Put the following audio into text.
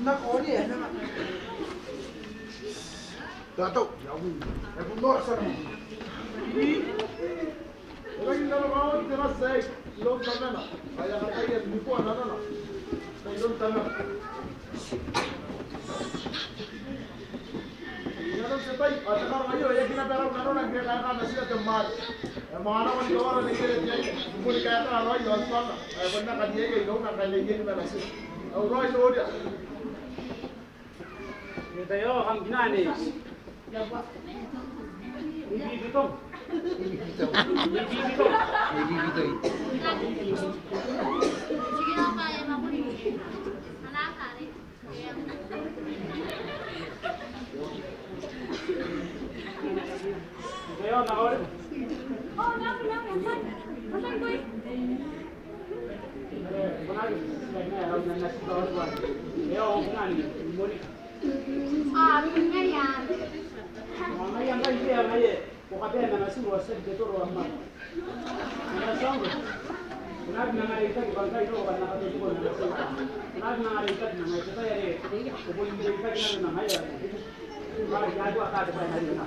na ko ni na. Dato, ya bu. E bu no sa ni. Lagi na ba ito na say, long tama na. Kaya ka kaya ni ko na na. Long tama. Jangan setai, atau ayo ya kita perang naruh lagi kaya nasi ada tempat. Mana man kawar lagi dia, muli kaya kan roy jual pan. Benda kan dia yang nak kan lagi kita nasi. Roy tu dia. Kita yo ham gina ni. Ini betul. Ini betul. Sige na kaya makunin. Anak ka rin. Kaya nakawal. Oh, naku. Masan ko eh. Ah, punya yan. Mamaya nga hindi ngayon. Kukabaya na nasi wasa dito ro amma. Ano songo? Unag na nga ito bangkay ro kan nakatutubo na nasi. Unag na nga ito na may ito yare. Kubuin din ka na na ngayon. Mari gawa ka pa na rin na.